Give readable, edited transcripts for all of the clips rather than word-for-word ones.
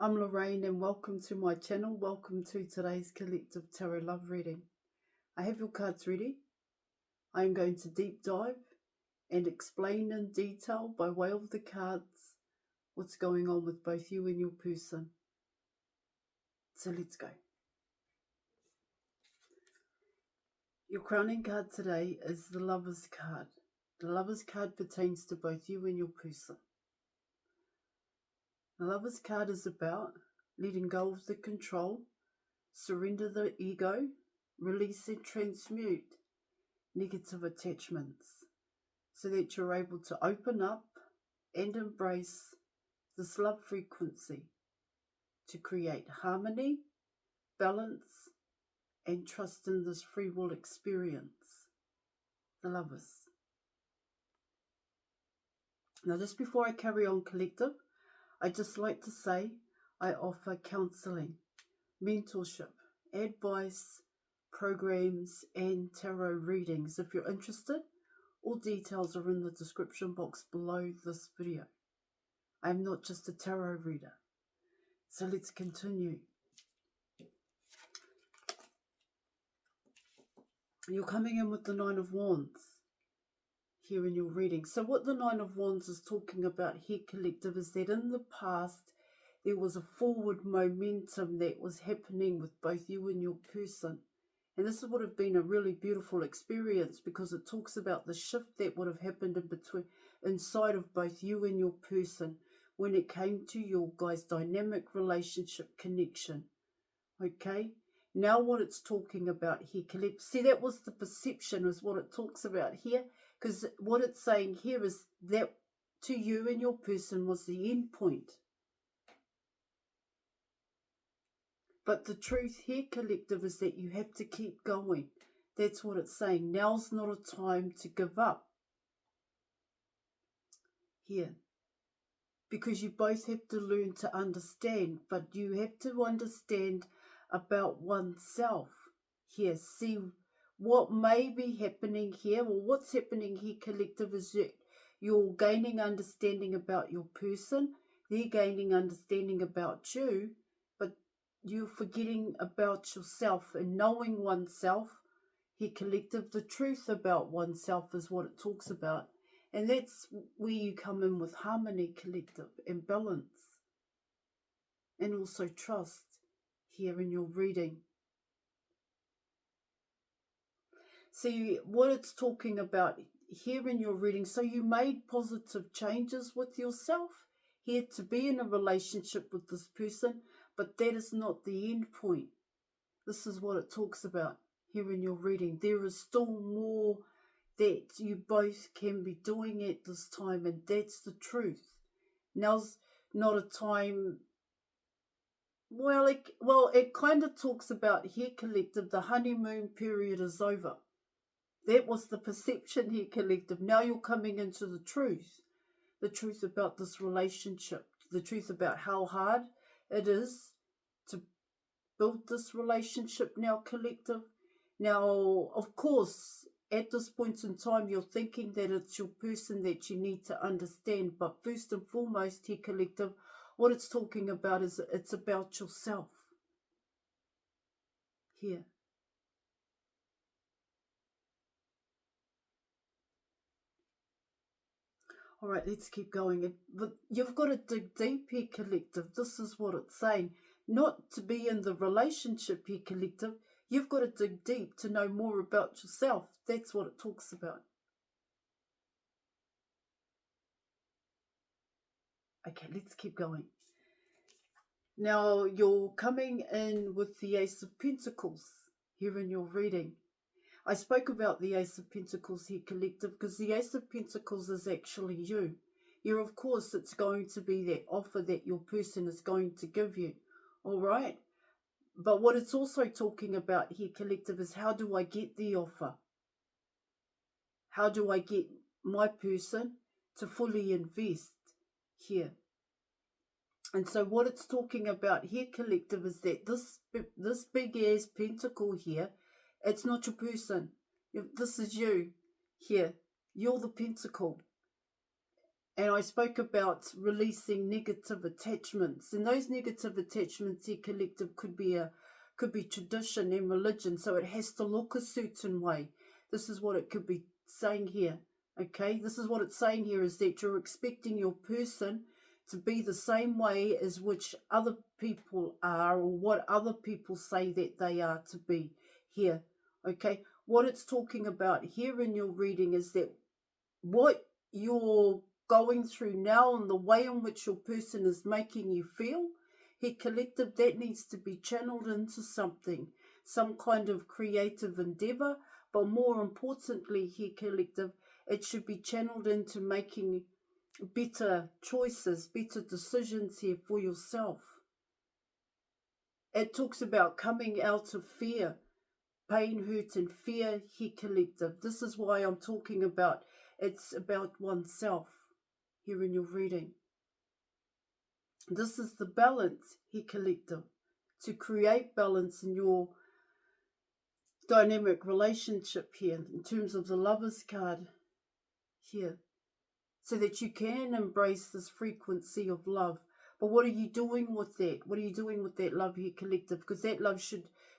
I'm Lorraine and welcome to my channel. Welcome to today's Collective Tarot Love Reading. I have your cards ready. I am going to deep dive and explain in detail by way of the cards what's going on with both you and your person. So let's go. Your crowning card today is the Lover's card. The Lover's card pertains to both you and your person. The Lover's card is about letting go of the control, surrender the ego, release and transmute negative attachments so that you're able to open up and embrace this love frequency to create harmony, balance, and trust in this free will experience. The Lovers. Now, just before I carry on, Collective, I'd just like to say I offer counselling, mentorship, advice, programs, and tarot readings. If you're interested, all details are in the description box below this video. I'm not just a tarot reader. So let's continue. You're coming in with the Nine of Wands here in your reading. So what the Nine of Wands is talking about here, Collective, is that in the past there was a forward momentum that was happening with both you and your person. And this would have been a really beautiful experience because it talks about the shift that would have happened inside of both you and your person when it came to your guys' dynamic relationship connection. Okay? Now what it's talking about here, Collective. See, that was the perception is what it talks about here. Because what it's saying here is that to you and your person was the end point. But the truth here, Collective, is that you have to keep going. That's what it's saying. Now's not a time to give up. Here. Because you both have to learn to understand. But you have to understand about oneself. Here. See what may be happening here. Or what's happening here, Collective, is that you're gaining understanding about your person. They're gaining understanding about you. You're forgetting about yourself and knowing oneself. Here, Collective, the truth about oneself is what it talks about. And that's where you come in with harmony, Collective, and balance. And also trust here in your reading. See, what it's talking about here in your reading. So you made positive changes with yourself here to be in a relationship with this person. But that is not the end point. This is what it talks about here in your reading. There is still more that you both can be doing at this time, and that's the truth. Now's not a time. Well, it kind of talks about here, Collective, the honeymoon period is over. That was the perception here, Collective. Now you're coming into the truth about this relationship, the truth about how hard it is to build this relationship now, Collective. Now, of course, at this point in time, you're thinking that it's your person that you need to understand. But first and foremost here, Collective, what it's talking about is it's about yourself. Here. All right, let's keep going. But you've got to dig deep here, Collective. This is what it's saying. Not to be in the relationship here, Collective. You've got to dig deep to know more about yourself. That's what it talks about. Okay, let's keep going. Now, you're coming in with the Ace of Pentacles here in your reading. I spoke about the Ace of Pentacles here, Collective, because the Ace of Pentacles is actually you. Here, of course, it's going to be that offer that your person is going to give you. All right? But what it's also talking about here, Collective, is how do I get the offer? How do I get my person to fully invest here? And so what it's talking about here, Collective, is that this big-ass pentacle here, it's not your person. This is you here. You're the pentacle. And I spoke about releasing negative attachments. And those negative attachments here, collective, could be tradition and religion. So it has to look a certain way. This is what it could be saying here. Okay, this is what it's saying here, is that you're expecting your person to be the same way as which other people are, or what other people say that they are to be here. Okay, what it's talking about here in your reading is that what you're going through now and the way in which your person is making you feel, here collective, that needs to be channeled into something, some kind of creative endeavor. But more importantly, here collective, it should be channeled into making better choices, better decisions here for yourself. It talks about coming out of fear, pain, hurt, and fear here collective. This is why I'm talking about it's about oneself here in your reading. This is the balance here collective, to create balance in your dynamic relationship here in terms of the Lovers card here, so that you can embrace this frequency of love. But what are you doing with that? What are you doing with that love here collective? Because that love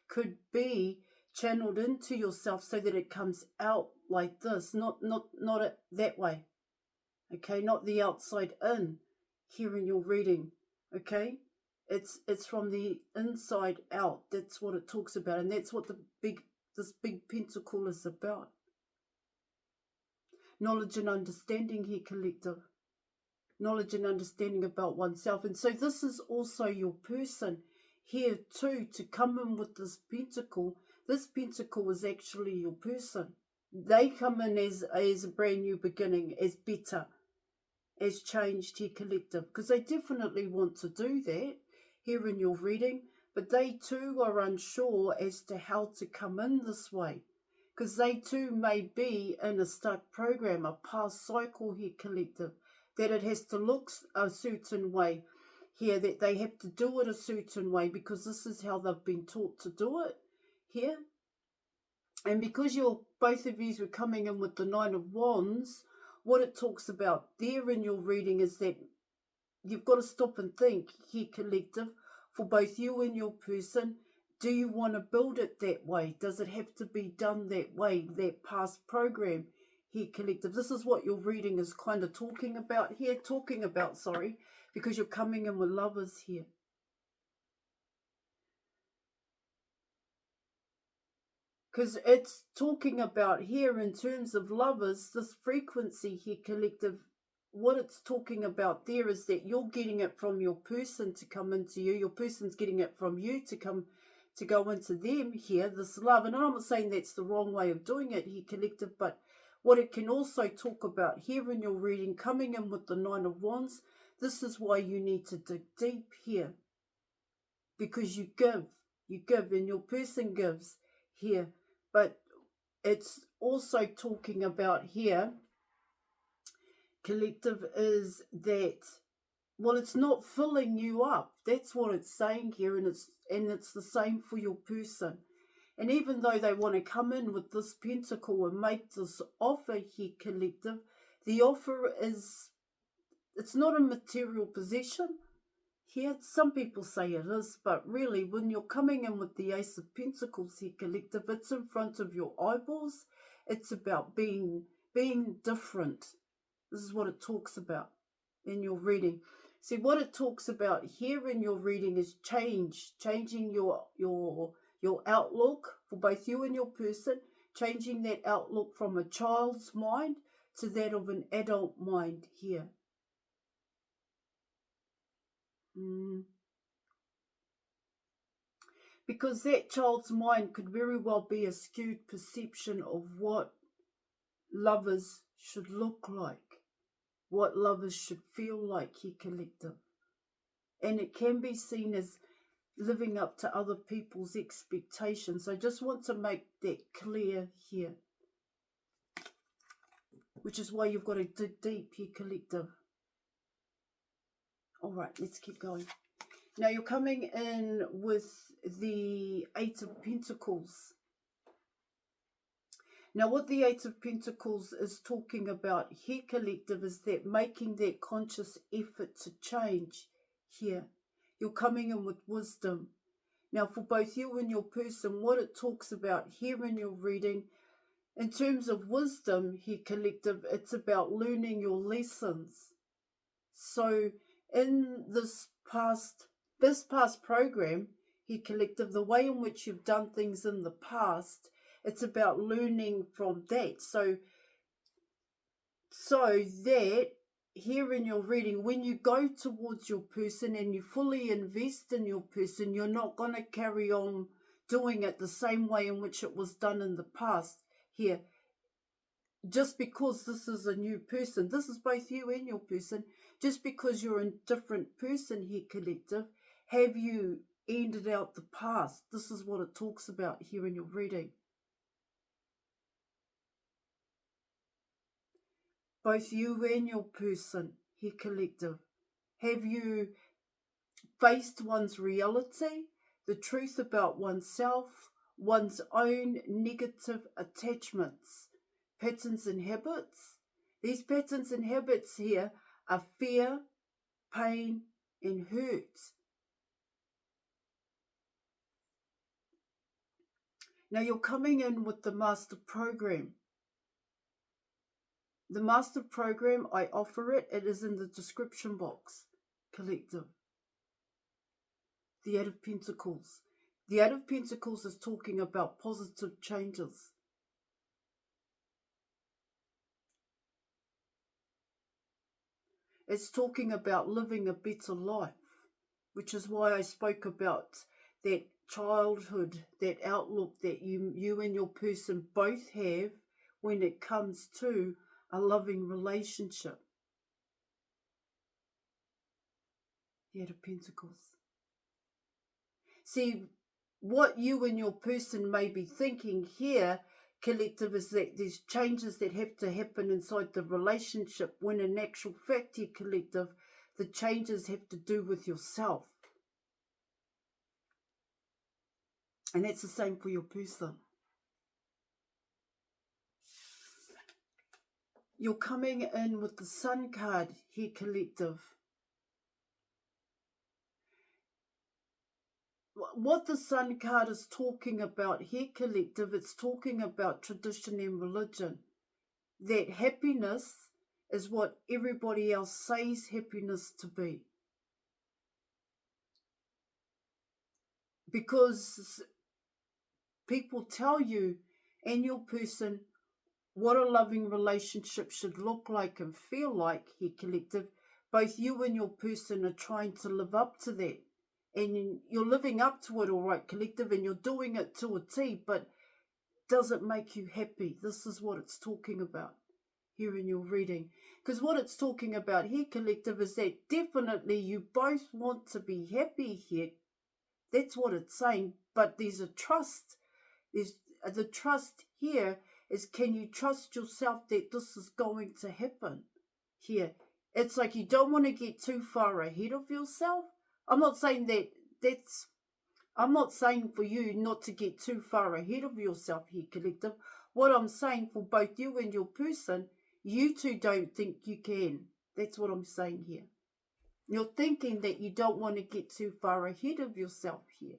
could be channeled into yourself so that it comes out like this, not that way. Okay, not the outside in here in your reading. Okay, it's from the inside out. That's what it talks about, and that's what this big pentacle is about. Knowledge and understanding here collective. Knowledge and understanding about oneself. And so this is also your person here too, to come in with this pentacle. This pentacle is actually your person. They come in as a brand new beginning, as better, as changed here collective, because they definitely want to do that here in your reading, but they too are unsure as to how to come in this way, because they too may be in a stuck program, a past cycle here collective, that it has to look a certain way here, that they have to do it a certain way because this is how they've been taught to do it here. And because both of you were coming in with the Nine of Wands, what it talks about there in your reading is that you've got to stop and think here collective, for both you and your person. Do you want to build it that way? Does it have to be done that way, that past program here collective? This is what your reading is kind of talking about here, because you're coming in with Lovers here. Because it's talking about here in terms of Lovers, this frequency here collective, what it's talking about there is that you're getting it from your person to come into you. Your person's getting it from you to go into them here, this love. And I'm not saying that's the wrong way of doing it here collective, but what it can also talk about here in your reading, coming in with the Nine of Wands, this is why you need to dig deep here. Because you give, and your person gives here. But it's also talking about here, collective, is that, well, it's not filling you up. That's what it's saying here, and it's the same for your person. And even though they want to come in with this pentacle and make this offer here collective, the offer it's not a material possession. Here, some people say it is, but really, when you're coming in with the Ace of Pentacles here collective, it's in front of your eyeballs. It's about being different. This is what it talks about in your reading. See, what it talks about here in your reading is changing your outlook for both you and your person, changing that outlook from a child's mind to that of an adult mind here. Because that child's mind could very well be a skewed perception of what lovers should look like, what lovers should feel like here collective. And it can be seen as living up to other people's expectations. I just want to make that clear here, which is why you've got to dig deep here collective. All right, let's keep going. Now you're coming in with the Eight of Pentacles. Now, what the Eight of Pentacles is talking about here, collective, is that making that conscious effort to change here. You're coming in with wisdom. Now, for both you and your person, what it talks about here in your reading, in terms of wisdom here, collective, it's about learning your lessons. So, in this past program here, collective, the way in which you've done things in the past, it's about learning from that. So that here in your reading, when you go towards your person and you fully invest in your person, you're not going to carry on doing it the same way in which it was done in the past here. Just because this is a new person, this is both you and your person, just because you're a different person here, collective, have you ended out the past? This is what it talks about here in your reading. Both you and your person here, collective, have you faced one's reality, the truth about oneself, one's own negative attachments, patterns and habits? These patterns and habits here are fear, pain, and hurt. Now you're coming in with the master program. The master program, I offer it. It is in the description box, collective. The Eight of Pentacles. The Eight of Pentacles is talking about positive changes. It's talking about living a better life, which is why I spoke about that childhood, that outlook that you and your person both have when it comes to a loving relationship. The Eight of Pentacles. See, what you and your person may be thinking here, collective, is that there's changes that have to happen inside the relationship, when in actual fact here, collective, the changes have to do with yourself. And that's the same for your person. You're coming in with the Sun card here, collective. What the Sun card is talking about here, collective, it's talking about tradition and religion. That happiness is what everybody else says happiness to be. Because people tell you and your person what a loving relationship should look like and feel like here, collective. Both you and your person are trying to live up to that. And you're living up to it, all right, collective, and you're doing it to a T, but does it make you happy? This is what it's talking about here in your reading. Because what it's talking about here, collective, is that definitely you both want to be happy here. That's what it's saying. But there's a trust. The trust here is, can you trust yourself that this is going to happen here? It's like you don't want to get too far ahead of yourself. I'm not saying I'm not saying for you not to get too far ahead of yourself here, collective. What I'm saying for both you and your person, you two don't think you can. That's what I'm saying here. You're thinking that you don't want to get too far ahead of yourself here.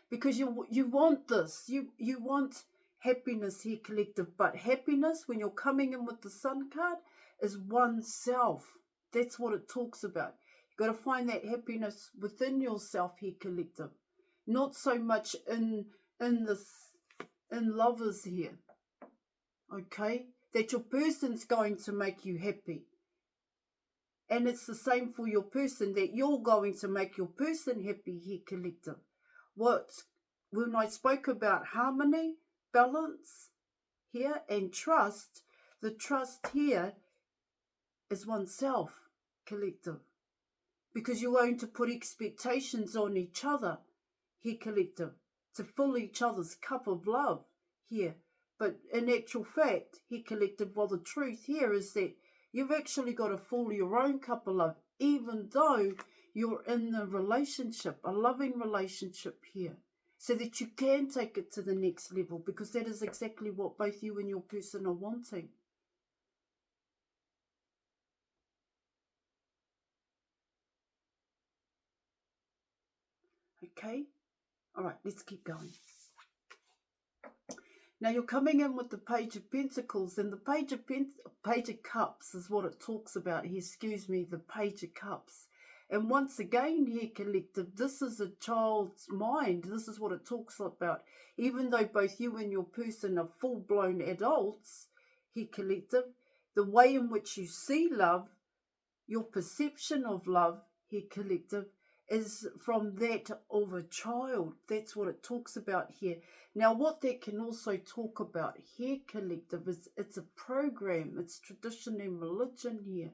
Because you want this. You want happiness here, collective. But happiness, when you're coming in with the Sun card, is oneself. That's what it talks about. You've got to find that happiness within yourself here, collective. Not so much in lovers here. Okay? That your person's going to make you happy. And it's the same for your person, that you're going to make your person happy here, collective. When I spoke about harmony, balance here, and trust, the trust here is oneself, collective. Because you're going to put expectations on each other here, collective, to fill each other's cup of love here. But in actual fact, here, collective, well, the truth here is that you've actually got to fill your own cup of love, even though you're in a relationship, a loving relationship here, so that you can take it to the next level, because that is exactly what both you and your person are wanting. Okay? All right, let's keep going. Now you're coming in with the Page of Pentacles, and the Page of Cups is what it talks about here. Excuse me, the Page of Cups. And once again here, collective, this is a child's mind. This is what it talks about. Even though both you and your person are full-blown adults, here, collective, the way in which you see love, your perception of love, here, collective, is from that of a child. That's what it talks about here. Now, what that can also talk about here, collective, is it's a program. It's tradition and religion here.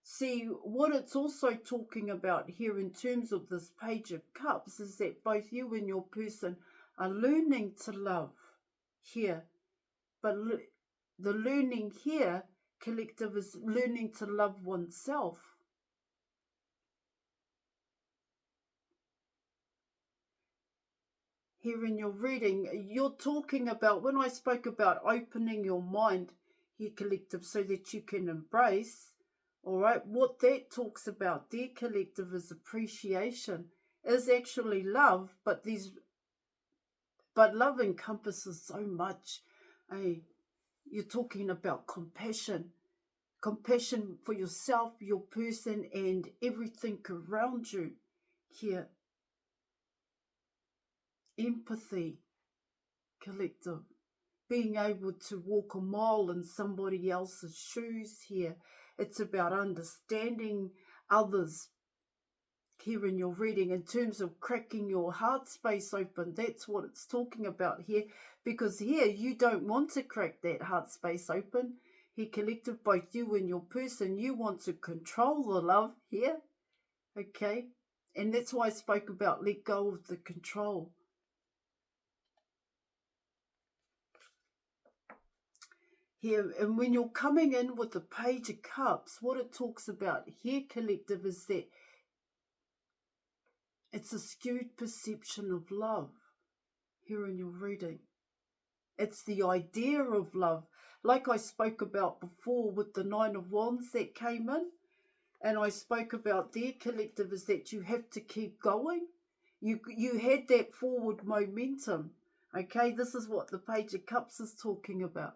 See, what it's also talking about here in terms of this Page of Cups is that both you and your person are learning to love here. But the learning here, collective, is learning to love oneself. Here in your reading, you're talking about, when I spoke about opening your mind here, collective, so that you can embrace, all right, what that talks about there, collective, is appreciation, is actually love, but love encompasses so much. You're talking about compassion for yourself, your person, and everything around you here. Empathy, collective. Being able to walk a mile in somebody else's shoes here. It's about understanding others here in your reading in terms of cracking your heart space open. That's what it's talking about here, because here you don't want to crack that heart space open. Here, collective, both you and your person, you want to control the love here, okay? And that's why I spoke about let go of the control. Here, and when you're coming in with the Page of Cups, what it talks about here, collective, is that it's a skewed perception of love here in your reading. It's the idea of love, like I spoke about before with the Nine of Wands that came in, and I spoke about their collective, is that you have to keep going. You had that forward momentum, okay? This is what the Page of Cups is talking about.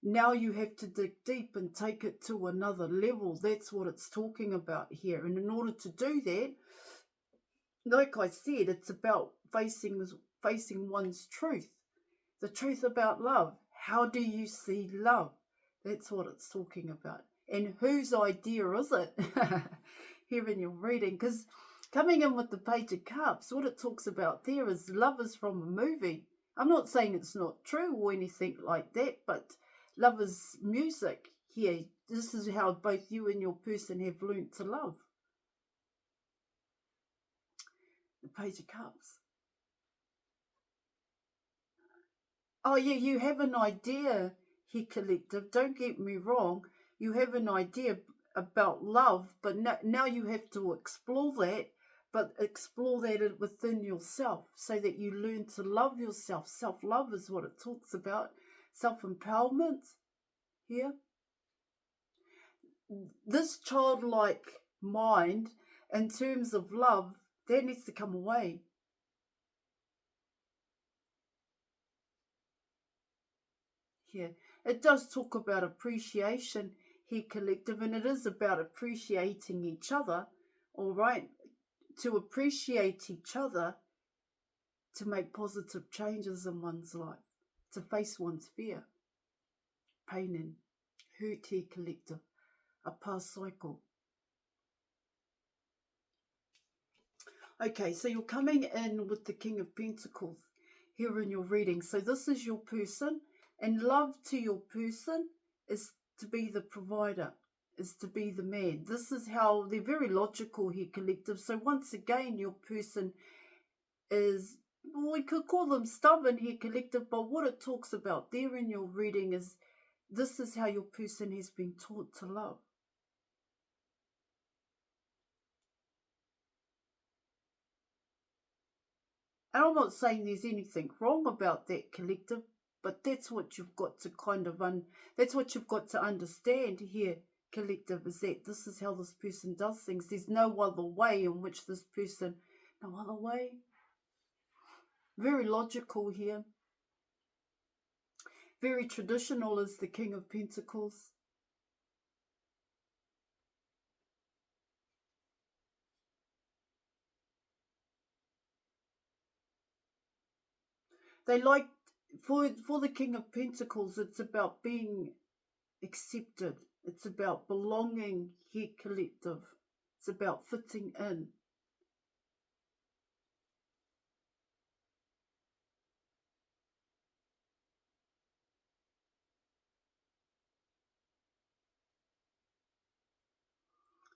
Now you have to dig deep and take it to another level. That's what it's talking about here. And in order to do that, like I said, it's about facing one's truth. The truth about love. How do you see love? That's what it's talking about. And whose idea is it? Here in your reading. Because coming in with the Page of Cups, what it talks about there is love is from a movie. I'm not saying it's not true or anything like that, but love is music here. This is how both you and your person have learnt to love. The Page of Cups. Oh, yeah, you have an idea here, collective. Don't get me wrong. You have an idea about love, but now you have to explore that, but explore that within yourself so that you learn to love yourself. Self-love is what it talks about. Self-empowerment here. This childlike mind, in terms of love, that needs to come away. Here, it does talk about appreciation here, collective, and it is about appreciating each other, all right? To appreciate each other, to make positive changes in one's life, to face one's fear, pain and hurt here, collective, a past cycle. Okay, so you're coming in with the King of Pentacles here in your reading. So this is your person, and love to your person is to be the provider, is to be the man. This is how they're very logical here, collective. So once again, your person is, we could call them stubborn here, collective, but what it talks about there in your reading is this is how your person has been taught to love. And I'm not saying there's anything wrong about that, collective, but that's what you've got to kind of that's what you've got to understand here, collective, is that this is how this person does things. There's no other way in which this person, no other way. Very logical here. Very traditional as the King of Pentacles. They like, for the King of Pentacles, it's about being accepted. It's about belonging here, collective. It's about fitting in.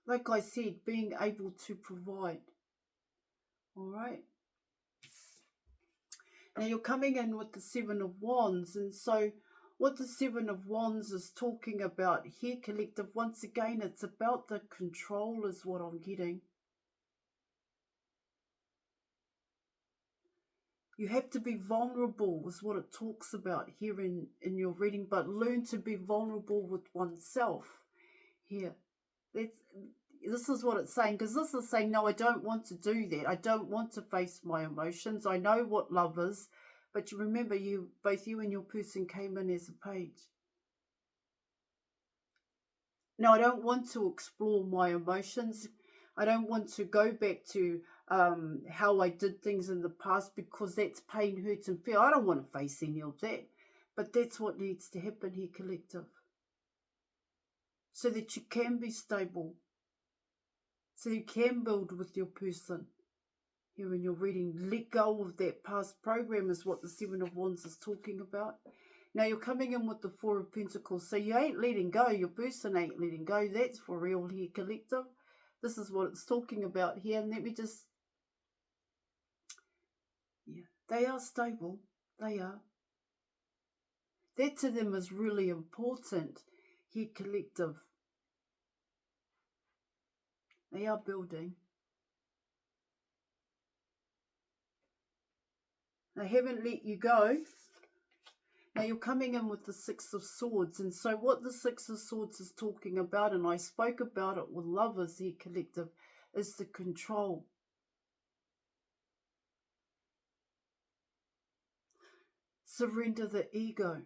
Like I said, being able to provide. All right. Now you're coming in with the Seven of Wands, and so what the Seven of Wands is talking about here, collective, once again, it's about the control is what I'm getting. You have to be vulnerable is what it talks about here in your reading, but learn to be vulnerable with oneself here. This is what it's saying, because this is saying, no, I don't want to do that. I don't want to face my emotions. I know what love is, but you remember, both you and your person came in as a page. No, I don't want to explore my emotions. I don't want to go back to how I did things in the past, because that's pain, hurts, and fear. I don't want to face any of that. But that's what needs to happen here, collective. So that you can be stable. So you can build with your person. Here in your reading, let go of that past program is what the Seven of Wands is talking about. Now you're coming in with the Four of Pentacles. So you ain't letting go. Your person ain't letting go. That's for real here, collective. This is what it's talking about here. And let me just... yeah, they are stable. They are. That to them is really important here, collective. They are building. They haven't let you go. Now you're coming in with the Six of Swords, and so what the Six of Swords is talking about, and I spoke about it with lovers here, collective, is the control. Surrender the ego.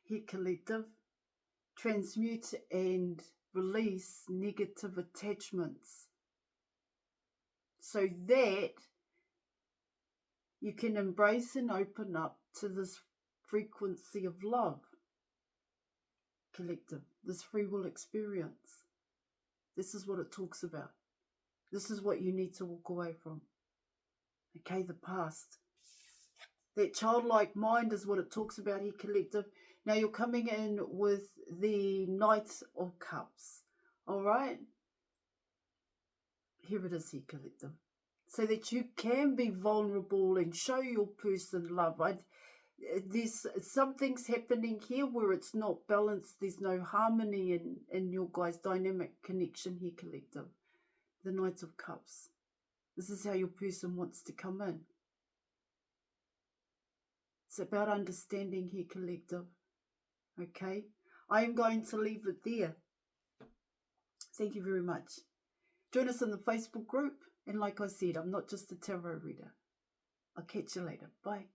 Here, collective, transmute and release negative attachments so that you can embrace and open up to this frequency of love, collective, this free will experience. This is what it talks about. This is what you need to walk away from. Okay, the past. That childlike mind is what it talks about here, collective. Now you're coming in with the Knight of Cups. All right? Here it is here, collective. So that you can be vulnerable and show your person love. There's something's happening here where it's not balanced. There's no harmony in your guys' dynamic connection here, collective. The Knight of Cups. This is how your person wants to come in. It's about understanding here, collective. Okay? I am going to leave it there. Thank you very much. Join us in the Facebook group. And like I said, I'm not just a tarot reader. I'll catch you later. Bye.